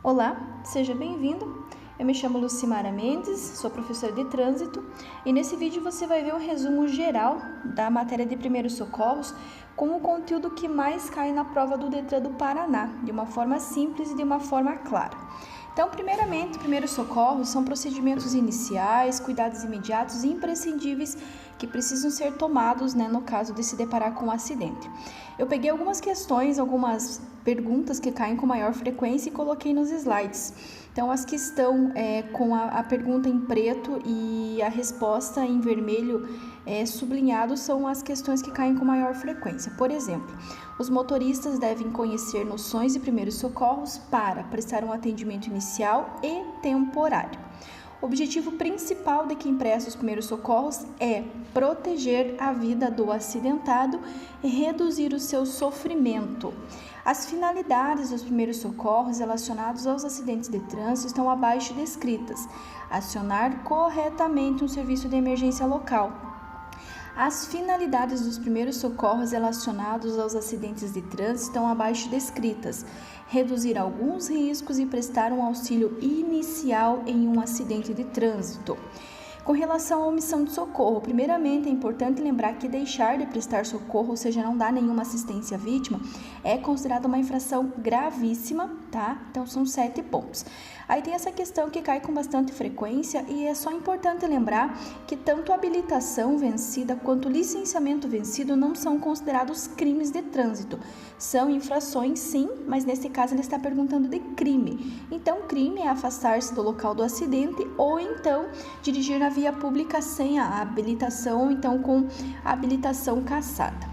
Olá, seja bem-vindo. Eu me chamo Lucimara Mendes, sou professora de trânsito e nesse vídeo você vai ver um resumo geral da matéria de primeiros socorros com o conteúdo que mais cai na prova do Detran do Paraná, de uma forma simples e de uma forma clara. Então, primeiramente, primeiros socorros são procedimentos iniciais, cuidados imediatos e imprescindíveis que precisam ser tomados, no caso de se deparar com um acidente. Eu peguei algumas questões, algumas perguntas que caem com maior frequência e coloquei nos slides. Então, as que estão com a pergunta em preto e a resposta em vermelho sublinhado são as questões que caem com maior frequência. Por exemplo, os motoristas devem conhecer noções de primeiros socorros para prestar um atendimento inicial e temporário. O objetivo principal de quem presta os primeiros socorros é proteger a vida do acidentado e reduzir o seu sofrimento. As finalidades dos primeiros socorros relacionados aos acidentes de trânsito estão abaixo descritas. Acionar corretamente um serviço de emergência local. As finalidades dos primeiros socorros relacionados aos acidentes de trânsito estão abaixo descritas. Reduzir alguns riscos e prestar um auxílio inicial em um acidente de trânsito. Com relação à omissão de socorro, primeiramente é importante lembrar que deixar de prestar socorro, ou seja, não dar nenhuma assistência à vítima, é considerada uma infração gravíssima, tá? Então são 7 pontos. Aí tem essa questão que cai com bastante frequência e é só importante lembrar que tanto habilitação vencida quanto licenciamento vencido não são considerados crimes de trânsito. São infrações sim, mas nesse caso ele está perguntando de crime. Então crime é afastar-se do local do acidente ou então dirigir na via pública sem a habilitação ou então com a habilitação cassada.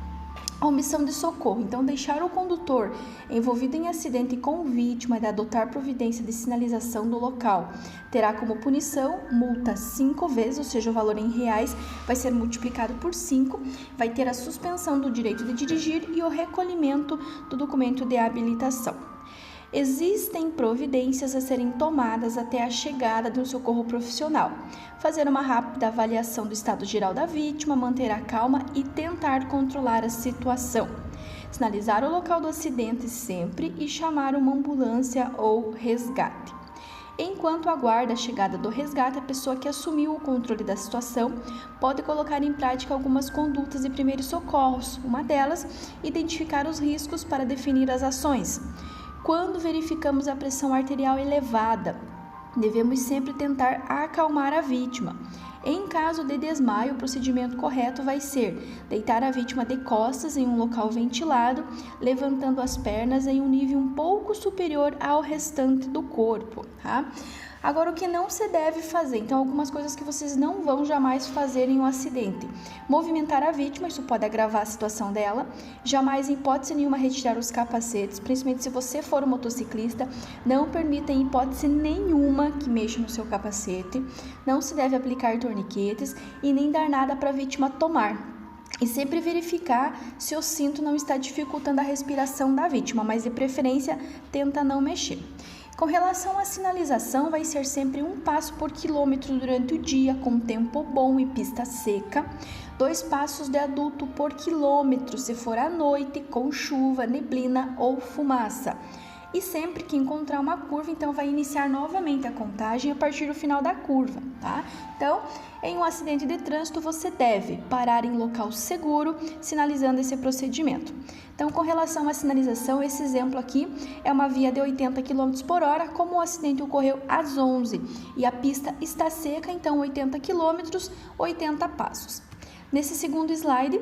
A omissão de socorro, então deixar o condutor envolvido em acidente com vítima e adotar providência de sinalização do local. Terá como punição multa 5 vezes, ou seja, o valor em reais vai ser multiplicado por 5, vai ter a suspensão do direito de dirigir e o recolhimento do documento de habilitação. Existem providências a serem tomadas até a chegada de um socorro profissional. Fazer uma rápida avaliação do estado geral da vítima, manter a calma e tentar controlar a situação. Sinalizar o local do acidente sempre e chamar uma ambulância ou resgate. Enquanto aguarda a chegada do resgate, a pessoa que assumiu o controle da situação pode colocar em prática algumas condutas de primeiros socorros. Uma delas, identificar os riscos para definir as ações. Quando verificamos a pressão arterial elevada, devemos sempre tentar acalmar a vítima. Em caso de desmaio, o procedimento correto vai ser deitar a vítima de costas em um local ventilado, levantando as pernas em um nível um pouco superior ao restante do corpo, tá? Agora, o que não se deve fazer? Então, algumas coisas que vocês não vão jamais fazer em um acidente. Movimentar a vítima, isso pode agravar a situação dela. Jamais, em hipótese nenhuma, retirar os capacetes, principalmente se você for um motociclista. Não permita, em hipótese nenhuma, que mexa no seu capacete. Não se deve aplicar torniquetes e nem dar nada para a vítima tomar. E sempre verificar se o cinto não está dificultando a respiração da vítima, mas de preferência, tenta não mexer. Com relação à sinalização, vai ser sempre 1 passo por quilômetro durante o dia, com tempo bom e pista seca. 2 passos de adulto por quilômetro, se for à noite, com chuva, neblina ou fumaça. E sempre que encontrar uma curva, então vai iniciar novamente a contagem a partir do final da curva, tá? Então, em um acidente de trânsito, você deve parar em local seguro, sinalizando esse procedimento. Então, com relação à sinalização, esse exemplo aqui é uma via de 80 km por hora, como o acidente ocorreu às 11 e a pista está seca, então 80 km, 80 passos. Nesse segundo slide,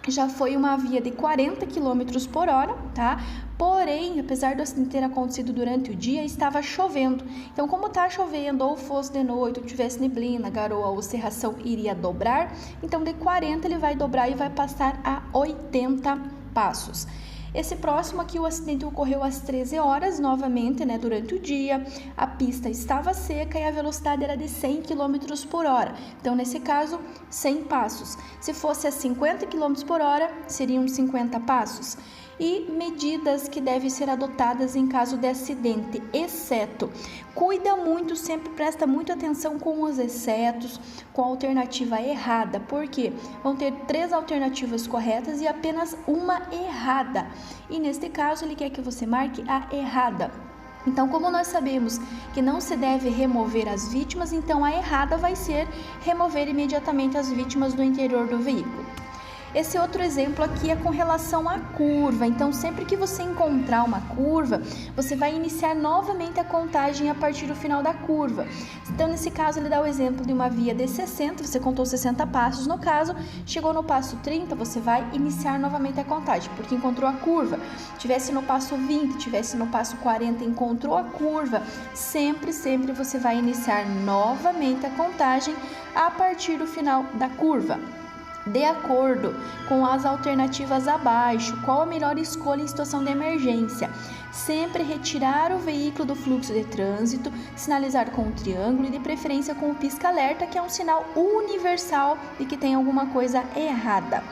já foi uma via de 40 km por hora, tá? Porém, apesar do acidente ter acontecido durante o dia, estava chovendo. Então, como está chovendo, ou fosse de noite, ou tivesse neblina, garoa ou cerração, iria dobrar. Então, de 40 ele vai dobrar e vai passar a 80 passos. Esse próximo aqui, o acidente ocorreu às 13 horas, novamente, durante o dia. A pista estava seca e a velocidade era de 100 km por hora. Então, nesse caso, 100 passos. Se fosse a 50 km por hora, seriam 50 passos. E medidas que devem ser adotadas em caso de acidente, exceto, cuida muito, sempre presta muita atenção com os excetos, com a alternativa errada, porque vão ter 3 alternativas corretas e apenas uma errada. E neste caso, ele quer que você marque a errada. Então, como nós sabemos que não se deve remover as vítimas, então a errada vai ser remover imediatamente as vítimas do interior do veículo. Esse outro exemplo aqui é com relação à curva. Então, sempre que você encontrar uma curva, você vai iniciar novamente a contagem a partir do final da curva. Então, nesse caso, ele dá o exemplo de uma via de 60, você contou 60 passos no caso, chegou no passo 30, você vai iniciar novamente a contagem, porque encontrou a curva. Tivesse no passo 20, tivesse no passo 40, encontrou a curva, sempre você vai iniciar novamente a contagem a partir do final da curva. De acordo com as alternativas abaixo, qual a melhor escolha em situação de emergência? Sempre retirar o veículo do fluxo de trânsito, sinalizar com o triângulo e de preferência com o pisca-alerta, que é um sinal universal de que tem alguma coisa errada.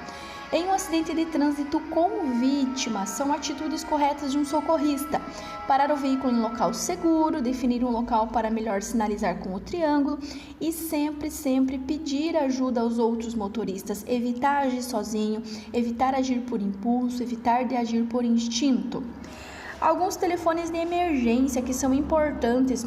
Em um acidente de trânsito com vítima, são atitudes corretas de um socorrista: parar o veículo em local seguro, definir um local para melhor sinalizar com o triângulo e sempre pedir ajuda aos outros motoristas, evitar agir sozinho, evitar agir por impulso, evitar de agir por instinto. Alguns telefones de emergência que são importantes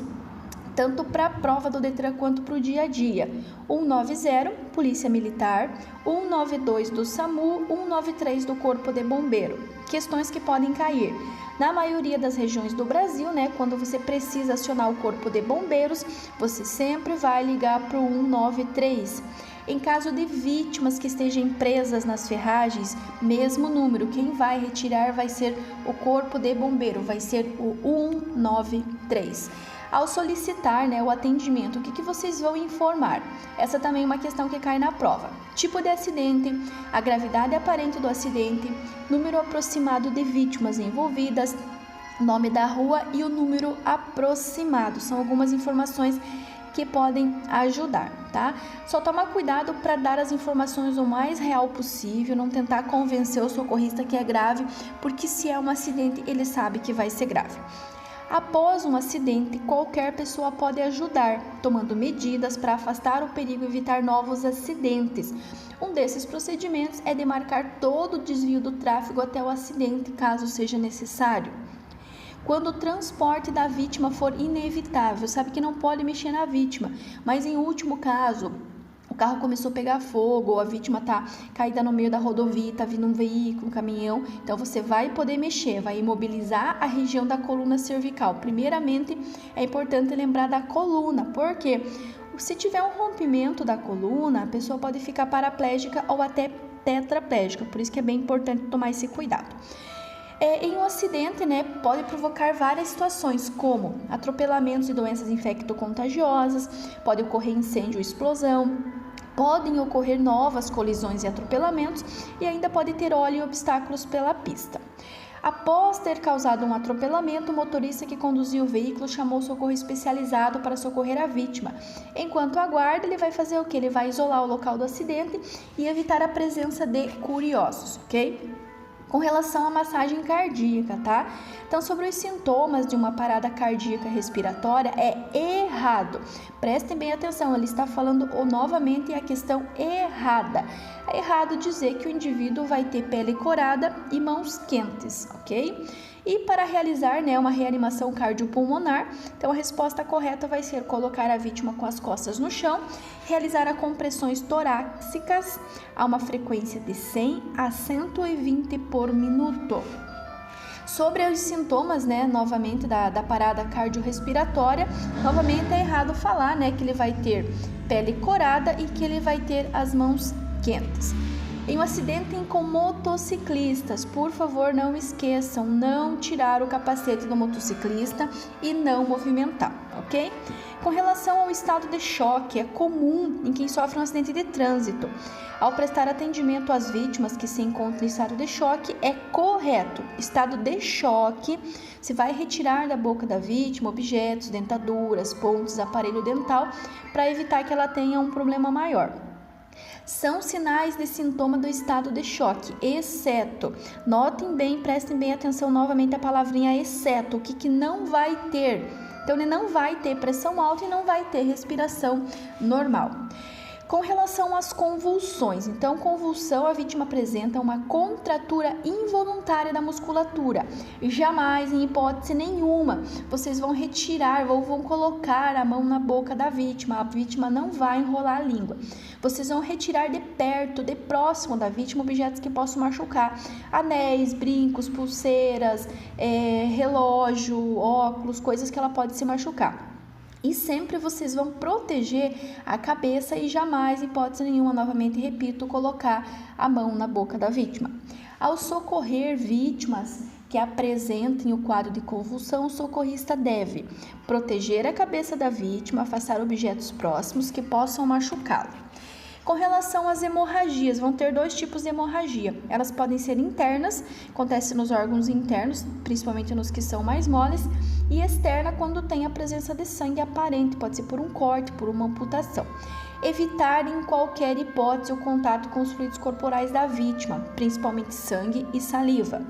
tanto para a prova do Detran quanto para o dia a dia: 190, Polícia Militar, 192 do SAMU, 193 do Corpo de Bombeiro. Questões que podem cair. Na maioria das regiões do Brasil, quando você precisa acionar o Corpo de Bombeiros, você sempre vai ligar para o 193. Em caso de vítimas que estejam presas nas ferragens, mesmo número, quem vai retirar vai ser o Corpo de Bombeiro, vai ser o 193. Ao solicitar o atendimento, o que vocês vão informar? Essa também é uma questão que cai na prova. Tipo de acidente, a gravidade aparente do acidente, número aproximado de vítimas envolvidas, nome da rua e o número aproximado. São algumas informações que podem ajudar, tá? Só tomar cuidado para dar as informações o mais real possível, não tentar convencer o socorrista que é grave, porque se é um acidente, ele sabe que vai ser grave. Após um acidente, qualquer pessoa pode ajudar, tomando medidas para afastar o perigo e evitar novos acidentes. Um desses procedimentos é demarcar todo o desvio do tráfego até o acidente, caso seja necessário. Quando o transporte da vítima for inevitável, sabe que não pode mexer na vítima, mas em último caso, o carro começou a pegar fogo, ou a vítima está caída no meio da rodovia, está vindo um veículo, um caminhão, então você vai poder mexer, vai imobilizar a região da coluna cervical. Primeiramente, é importante lembrar da coluna, porque se tiver um rompimento da coluna, a pessoa pode ficar paraplégica ou até tetraplégica, por isso que é bem importante tomar esse cuidado. Em um acidente, pode provocar várias situações, como atropelamentos e doenças infecto-contagiosas, pode ocorrer incêndio ou explosão, podem ocorrer novas colisões e atropelamentos e ainda pode ter óleo e obstáculos pela pista. Após ter causado um atropelamento, o motorista que conduziu o veículo chamou o socorro especializado para socorrer a vítima. Enquanto aguarda, ele vai fazer o quê? Ele vai isolar o local do acidente e evitar a presença de curiosos, ok? Com relação à massagem cardíaca, tá? Então, sobre os sintomas de uma parada cardíaca respiratória, é errado. Prestem bem atenção, ele está falando novamente a questão errada. É errado dizer que o indivíduo vai ter pele corada e mãos quentes, ok? E para realizar uma reanimação cardiopulmonar, então a resposta correta vai ser colocar a vítima com as costas no chão, realizar compressões torácicas a uma frequência de 100 a 120 por minuto. Sobre os sintomas, novamente, da parada cardiorrespiratória, novamente é errado falar, que ele vai ter pele corada e que ele vai ter as mãos quentes. Em um acidente com motociclistas, por favor, não esqueçam, não tirar o capacete do motociclista e não movimentar, ok? Com relação ao estado de choque, é comum em quem sofre um acidente de trânsito. Ao prestar atendimento às vítimas que se encontram em estado de choque, é correto. Estado de choque, se vai retirar da boca da vítima objetos, dentaduras, pontes, aparelho dental, para evitar que ela tenha um problema maior. São sinais de sintoma do estado de choque, exceto. Notem bem, prestem bem atenção novamente a palavrinha exceto, o que não vai ter. Então, ele não vai ter pressão alta e não vai ter respiração normal. Com relação às convulsões, então convulsão, a vítima apresenta uma contratura involuntária da musculatura. E jamais, em hipótese nenhuma, vocês vão retirar ou vão colocar a mão na boca da vítima. A vítima não vai enrolar a língua. Vocês vão retirar de perto, de próximo da vítima, objetos que possam machucar. Anéis, brincos, pulseiras, relógio, óculos, coisas que ela pode se machucar. E sempre vocês vão proteger a cabeça e jamais, em hipótese nenhuma, novamente repito, colocar a mão na boca da vítima. Ao socorrer vítimas que apresentem o quadro de convulsão, o socorrista deve proteger a cabeça da vítima, afastar objetos próximos que possam machucá-lo. Com relação às hemorragias, vão ter dois tipos de hemorragia. Elas podem ser internas, acontece nos órgãos internos, principalmente nos que são mais moles, e externa quando tem a presença de sangue aparente, pode ser por um corte, por uma amputação. Evitar em qualquer hipótese o contato com os fluidos corporais da vítima, principalmente sangue e saliva.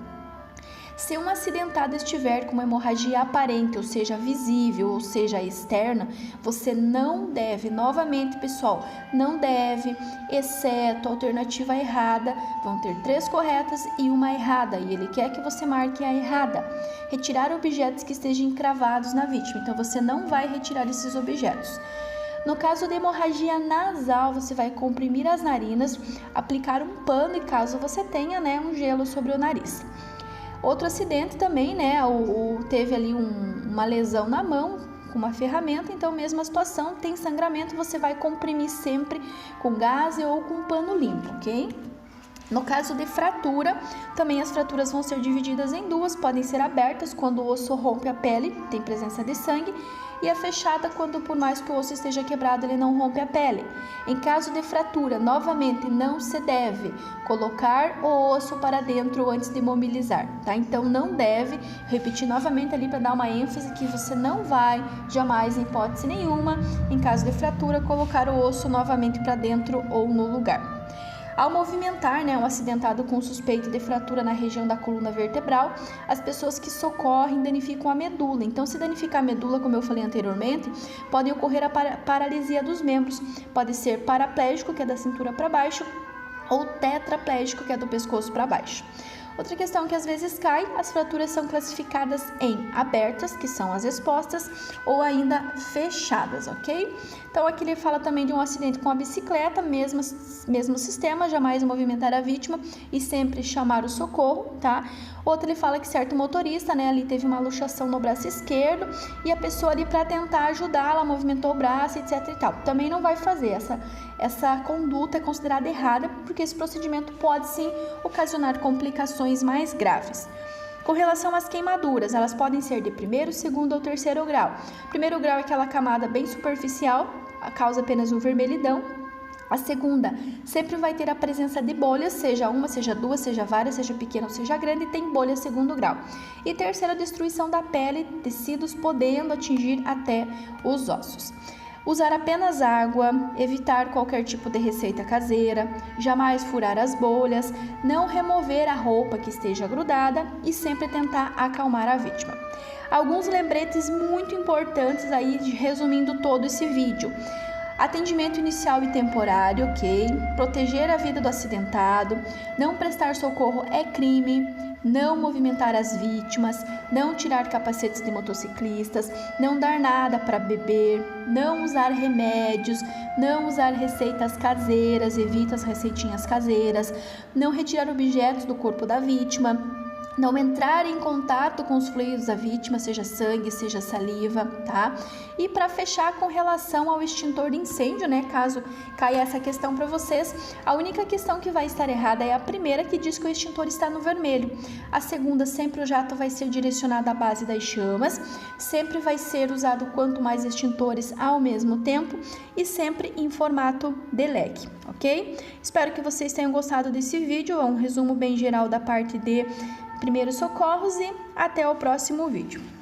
Se um acidentado estiver com uma hemorragia aparente, ou seja, visível, ou seja, externa, você não deve, novamente pessoal, não deve, exceto a alternativa errada, vão ter 3 corretas e uma errada, e ele quer que você marque a errada. Retirar objetos que estejam encravados na vítima, então você não vai retirar esses objetos. No caso de hemorragia nasal, você vai comprimir as narinas, aplicar um pano e caso você tenha, um gelo sobre o nariz. Outro acidente também, teve ali uma lesão na mão com uma ferramenta, então mesma situação, tem sangramento, você vai comprimir sempre com gaze ou com pano limpo, ok? No caso de fratura, também as fraturas vão ser divididas em duas, podem ser abertas quando o osso rompe a pele, tem presença de sangue, e a fechada quando, por mais que o osso esteja quebrado, ele não rompe a pele. Em caso de fratura, novamente, não se deve colocar o osso para dentro antes de imobilizar, tá? Então, não deve, repetir novamente ali para dar uma ênfase que você não vai, jamais, em hipótese nenhuma, em caso de fratura, colocar o osso novamente para dentro ou no lugar. Ao movimentar, um acidentado com suspeita de fratura na região da coluna vertebral, as pessoas que socorrem danificam a medula. Então, se danificar a medula, como eu falei anteriormente, pode ocorrer a paralisia dos membros. Pode ser paraplégico, que é da cintura para baixo, ou tetraplégico, que é do pescoço para baixo. Outra questão que às vezes cai, as fraturas são classificadas em abertas, que são as expostas, ou ainda fechadas, ok? Então aqui ele fala também de um acidente com a bicicleta, mesmo sistema, jamais movimentar a vítima e sempre chamar o socorro, tá? Outro ele fala que certo motorista, ali teve uma luxação no braço esquerdo e a pessoa ali para tentar ajudá-la, movimentou o braço, etc e tal. Também não vai fazer, essa conduta é considerada errada, porque esse procedimento pode sim ocasionar complicações mais graves. Com relação às queimaduras, elas podem ser de primeiro, segundo ou terceiro grau. Primeiro grau é aquela camada bem superficial, causa apenas um vermelhidão. A segunda sempre vai ter a presença de bolhas, seja uma, seja duas, seja várias, seja pequena ou seja grande, tem bolha segundo grau. E terceira, destruição da pele, tecidos podendo atingir até os ossos. Usar apenas água, evitar qualquer tipo de receita caseira, jamais furar as bolhas, não remover a roupa que esteja grudada e sempre tentar acalmar a vítima. Alguns lembretes muito importantes aí, resumindo todo esse vídeo. Atendimento inicial e temporário, ok? Proteger a vida do acidentado, não prestar socorro é crime, não movimentar as vítimas, não tirar capacetes de motociclistas, não dar nada para beber, não usar remédios, não usar receitas caseiras, evita as receitinhas caseiras, não retirar objetos do corpo da vítima, não entrar em contato com os fluidos da vítima, seja sangue, seja saliva, tá? E para fechar com relação ao extintor de incêndio, caso caia essa questão para vocês, a única questão que vai estar errada é a primeira, que diz que o extintor está no vermelho. A segunda, sempre o jato vai ser direcionado à base das chamas, sempre vai ser usado quanto mais extintores ao mesmo tempo e sempre em formato de leque, ok? Espero que vocês tenham gostado desse vídeo, é um resumo bem geral da parte de primeiros socorros e até o próximo vídeo.